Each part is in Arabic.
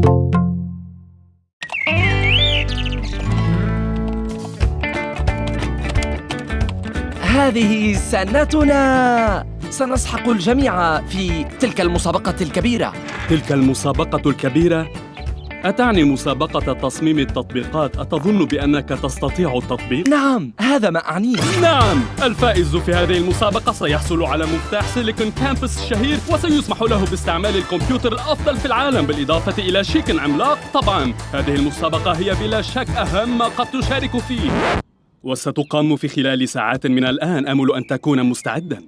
هذه سنتنا. سنسحق الجميع في تلك المسابقة الكبيرة. تلك المسابقة الكبيرة؟ أتعني مسابقة تصميم التطبيقات؟ أتظن بأنك تستطيع التطبيق؟ نعم، هذا ما أعنيه. نعم، الفائز في هذه المسابقة سيحصل على مفتاح سيليكون كامبس الشهير، وسيسمح له باستعمال الكمبيوتر الأفضل في العالم، بالإضافة إلى شيك عملاق. طبعاً، هذه المسابقة هي بلا شك أهم ما قد تشارك فيه، وستقام في خلال ساعات من الآن. آمل أن تكون مستعداً.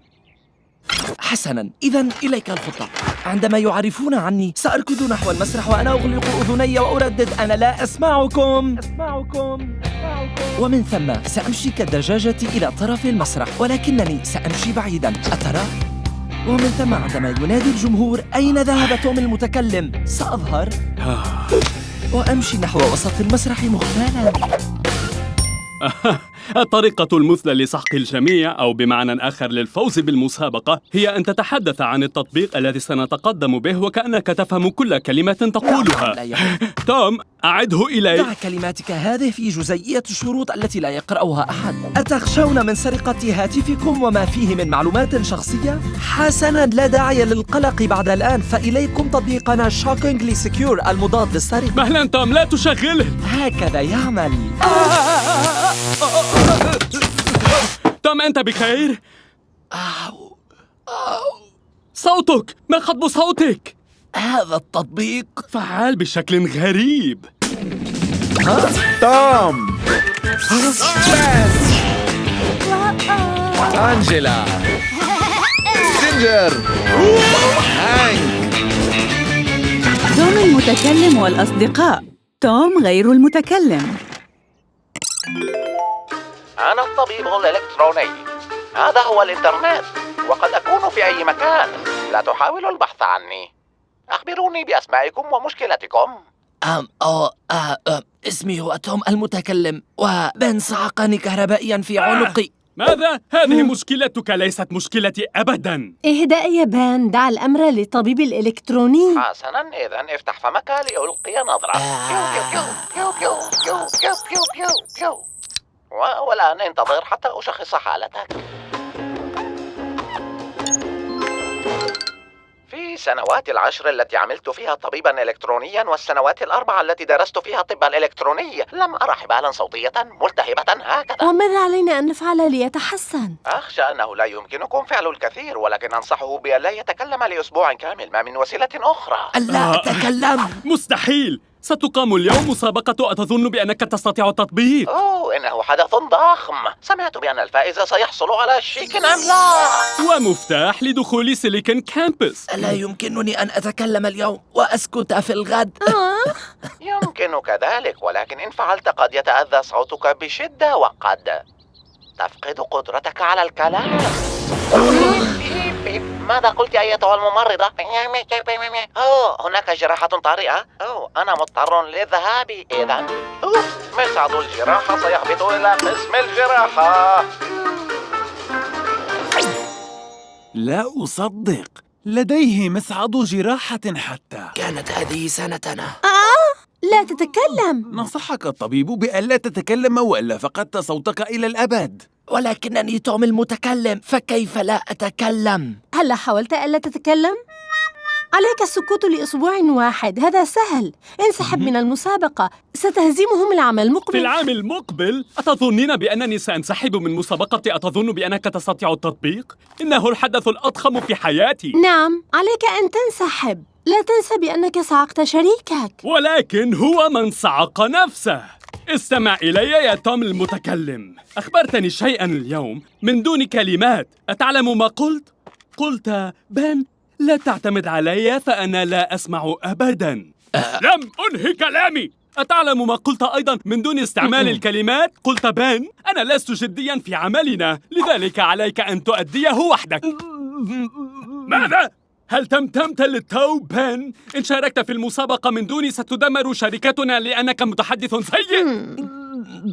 حسناً، إذن إليك الخطة. عندما يعرفون عني سأركض نحو المسرح وأنا أغلق أذني وأردد: أنا لا أسمعكم. ومن ثم سأمشي كالدجاجة إلى طرف المسرح، ولكنني سأمشي بعيداً، أترى؟ ومن ثم عندما ينادي الجمهور: أين ذهب توم المتكلم؟ سأظهر وأمشي نحو وسط المسرح مختالاً. الطريقة المثلى لسحق الجميع، أو بمعنى آخر للفوز بالمسابقة، هي أن تتحدث عن التطبيق الذي سنتقدم به وكأنك تفهم كل كلمة تقولها. توم، أعده إلي. دع كلماتك هذه في جزيئية الشروط التي لا يقرأها أحد. أتخشون من سرقة هاتفكم وما فيه من معلومات شخصية؟ حسناً، لا داعي للقلق بعد الآن، فإليكم تطبيقنا شوكينجلي سكيور المضاد للسرقة. مهلاً توم، لا تشغله. هكذا يعمل. توم، أنت بخير؟ صوتك، ما خطب صوتك؟ هذا التطبيق فعال بشكل غريب. توم، أنجيلا، جينجر، هانك. توم المتكلم والأصدقاء. توم غير المتكلم. أنا الطبيب الإلكتروني. هذا هو الإنترنت، وقد أكون في أي مكان. لا تحاولوا البحث عني. أخبروني بأسمائكم ومشكلتكم. اسمي هو توم المتكلم، وبن صعقني كهربائيا في عنقي. ماذا؟ هذه مشكلتك، ليست مشكلتي أبداً. اهدأ يا بان، دع الأمر للطبيب الإلكتروني. حسناً، إذن افتح فمك لألقي نظرة. والآن انتظر حتى أشخص حالتك. في السنوات ال10 التي عملت فيها طبيباً إلكترونياً، والسنوات ال4 التي درست فيها طباً إلكتروني، لم أرى حبالاً صوتية ملتهبة هكذا. وماذا علينا أن نفعل ليتحسن؟ أخشى أنه لا يمكنكم فعل الكثير، ولكن أنصحه بألا يتكلم لأسبوع كامل، ما من وسيلة أخرى. ألا أتكلم؟ مستحيل. ستقام اليوم مسابقة، أتظن بأنك تستطيع التطبيق؟ إنه حدث ضخم. سمعت بأن الفائز سيحصل على شيك عملاق ومفتاح لدخول سيليكون كامبس. ألا يمكنني أن أتكلم اليوم وأسكت في الغد؟ يمكنك ذلك، ولكن إن فعلت قد يتأذى صوتك بشدة، وقد تفقد قدرتك على الكلام. ماذا قلت أيتها الممرضة؟ هناك جراحة طارئة. أنا مضطر للذهاب. إذن مصعد الجراحة سيهبط إلى قسم الجراحة. لا أصدق، لديه مصعد جراحة حتى. كانت هذه سنتنا. لا تتكلم. نصحك الطبيب بألا تتكلم وإلا فقدت صوتك إلى الأبد. ولكنني توم المتكلم، فكيف لا أتكلم؟ هلا حاولت ألا تتكلم؟ عليك السكوت لأسبوع واحد، هذا سهل. انسحب من المسابقة، ستهزمهم العام المقبل. في العام المقبل؟ أتظنين بأنني سأنسحب من مسابقة؟ أتظن بأنك تستطيع التطبيق؟ إنه الحدث الأضخم في حياتي. نعم، عليك أن تنسحب. لا تنسى بأنك صعقت شريكك. ولكن هو من صعق نفسه. استمع إلي يا توم المتكلم. أخبرتني شيئاً اليوم من دون كلمات. أتعلم ما قلت؟ قلت: بن، لا تعتمد علي فأنا لا أسمع أبداً. لم أنهي كلامي. أتعلم ما قلت أيضاً من دون استعمال الكلمات؟ قلت: بن، أنا لست جدياً في عملنا، لذلك عليك أن تؤديه وحدك. ماذا؟ هل تمتمت للتو بن؟ إن شاركت في المسابقة من دوني ستدمر شركتنا لأنك متحدث سيء.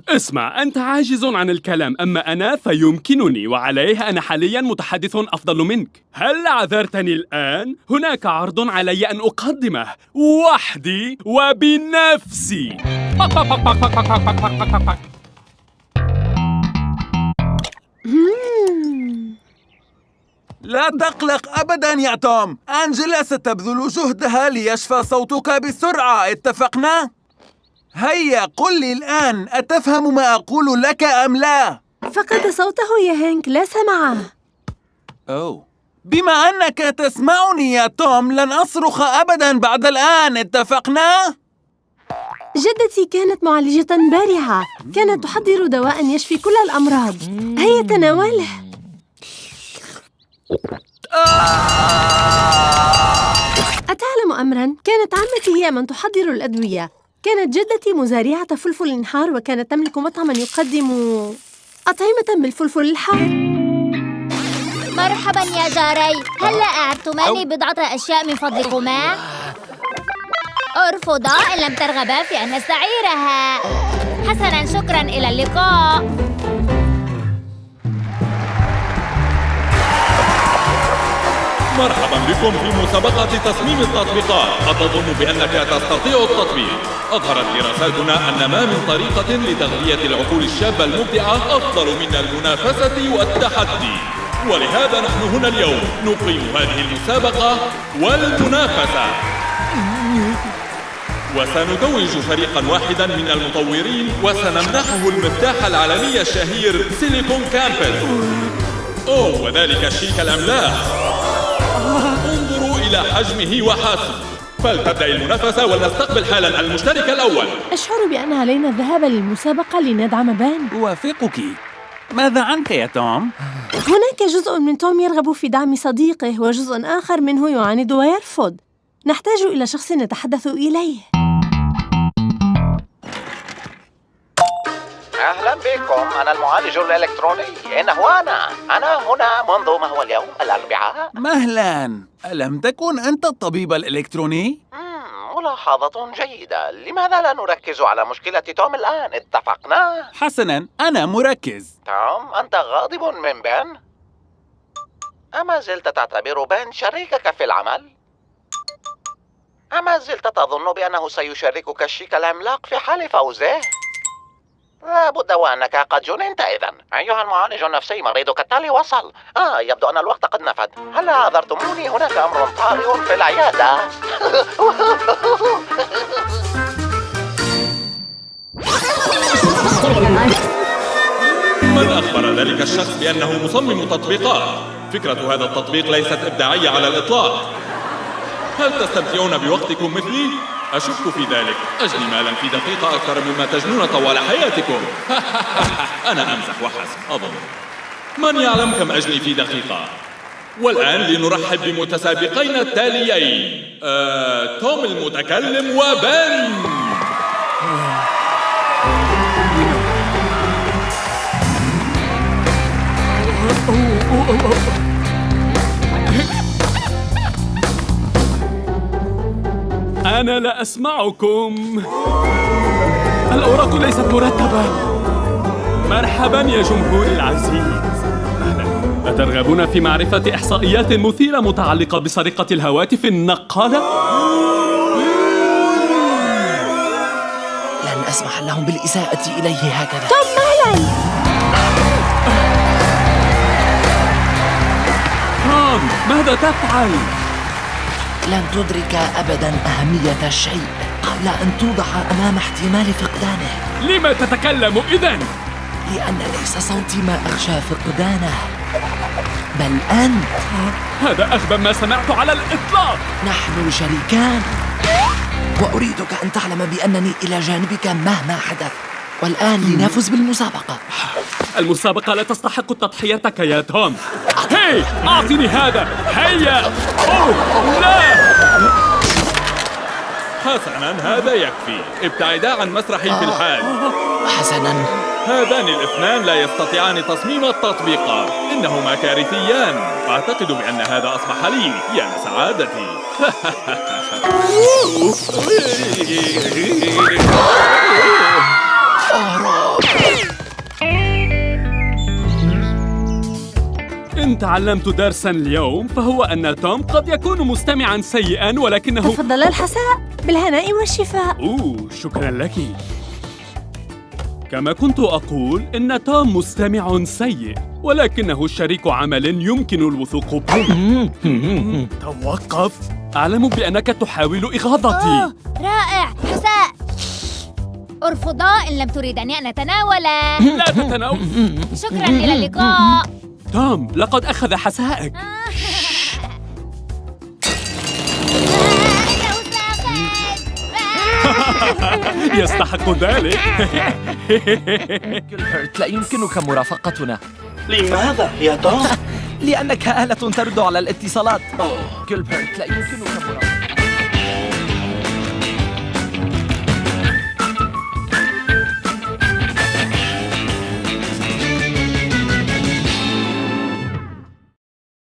اسمع، أنت عاجز عن الكلام، أما أنا فيمكنني، وعليه أنا حالياً متحدث أفضل منك. هل عذرتني الآن؟ هناك عرض علي أن أقدمه وحدي وبنفسي. لا تقلق أبداً يا توم. أنجيلا ستبذل جهدها ليشفى صوتك بسرعة، اتفقنا؟ هيا قل لي الآن، أتفهم ما أقول لك أم لا؟ فقد صوته يا هانك، لا سمعه. أوه، بما أنك تسمعني يا توم لن أصرخ أبداً بعد الآن، اتفقنا؟ جدتي كانت معالجة بارعة، كانت تحضر دواء يشفي كل الأمراض. هيا تناوله. أتعلم أمراً؟ كانت عمتي هي من تحضر الأدوية. كانت جدتي مزارعة فلفل حار، وكانت تملك مطعماً يقدم أطعمة بالفلفل الحار. مرحبا يا جاري، هلّا أعرتماني بضعة أشياء من فضلكما؟ ارفضا إن لم ترغبا في أن نستعيرها. حسناً، شكراً، إلى اللقاء. مرحبا بكم في مسابقة تصميم التطبيقات. أتظن بأنك تستطيع التطبيق؟ أظهرت دراساتنا أن ما من طريقة لتغذية العقول الشابة المبدعة أفضل من المنافسة والتحدي، ولهذا نحن هنا اليوم نقيم هذه المسابقة والمنافسة، وسنتوج فريقا واحدا من المطورين وسنمنحه المفتاح العالمي الشهير سيليكون كامبس. أوه، وذلك الشيك العملاق. انظروا إلى حجمه وحاسب. فلتبدأ المنافسة ولنستقبل حالا المشترك الأول. أشعر بأن علينا الذهاب للمسابقة لندعم بان. أوافقك. ماذا عنك يا توم؟ هناك جزء من توم يرغب في دعم صديقه، وجزء آخر منه يعاند ويرفض. نحتاج إلى شخص نتحدث إليه. أهلا بكم، أنا المعالج الإلكتروني. إنه أنا هنا منذ ما هو اليوم الأربعاء. مهلا، ألم تكن أنت الطبيب الإلكتروني؟ ملاحظة جيدة. لماذا لا نركز على مشكلة توم الآن؟ اتفقنا؟ حسناً، أنا مركز. توم، أنت غاضب من بن؟ أما زلت تعتبر بن شريكك في العمل؟ أما زلت تظن بأنه سيشاركك الشيك العملاق في حال فوزه؟ لا بد وأنك قد جننت إذن. أيها المعالج النفسي، مريضك التالي وصل. يبدو أن الوقت قد نفد. هل أعذرتموني؟ هناك أمر طارئ في العيادة. من أخبر ذلك الشخص بأنه مصمم تطبيقات؟ فكرة هذا التطبيق ليست إبداعية على الإطلاق. هل تستمتعون بوقتكم مثلي؟ أشك في ذلك. أجني مالا في دقيقة أكثر مما تجنون طوال حياتكم. أنا أمزح وحسب أظن. من يعلم كم أجني في دقيقة؟ والآن لنرحب بمتسابقين التاليين، توم المتكلم وبن. أنا لا أسمعكم. الأوراق ليست مرتبة. مرحباً يا جمهوري العزيز. أهلاً. أترغبون في معرفة إحصائيات مثيرة متعلقة بسرقة الهواتف النقالة؟ لن أسمح لهم بالإساءة إليه هكذا. توم، مهلاً. توم، ماذا تفعل؟ لن تدرك أبداً أهمية الشيء قبل أن توضع أمام احتمال فقدانه. لما تتكلم إذن؟ لأن ليس صوتي ما أخشى فقدانه، بل أنت. هذا أغبى ما سمعت على الإطلاق. نحن شريكان، وأريدك أن تعلم بأنني إلى جانبك مهما حدث. والآن لنفز بالمسابقة. المسابقة لا تستحق تضحيتك يا توم. هاي، أعطني هذا. هيا. أوه، لا. حسناً، هذا يكفي. ابتعدا عن مسرحي في الحال. حسناً. هذان الاثنان لا يستطيعان تصميم التطبيقات. إنهما كارثيان. أعتقد بأن هذا أصبح لي يا سعادتي. أهرب. تعلمت درساً اليوم فهو أن توم قد يكون مستمعاً سيئاً ولكنه تفضل الحساء بالهناء والشفاء. شكراً لك. كما كنت أقول إن توم مستمع سيء ولكنه شريك عمل يمكن الوثوق به. توقف، أعلم بأنك تحاول إغاظتي. رائع. حساء، ارفضا إن لم تريدني أن أتناوله. لا تتناول. شكراً، إلى اللقاء. توم، لقد أخذ حسائك. إنه ساخن. يستحق ذلك. كيلبرت، لا يمكنك مرافقتنا. لماذا يا توم؟ لأنك آلة ترد على الاتصالات. كيلبرت، لا يمكنك مرافقتنا.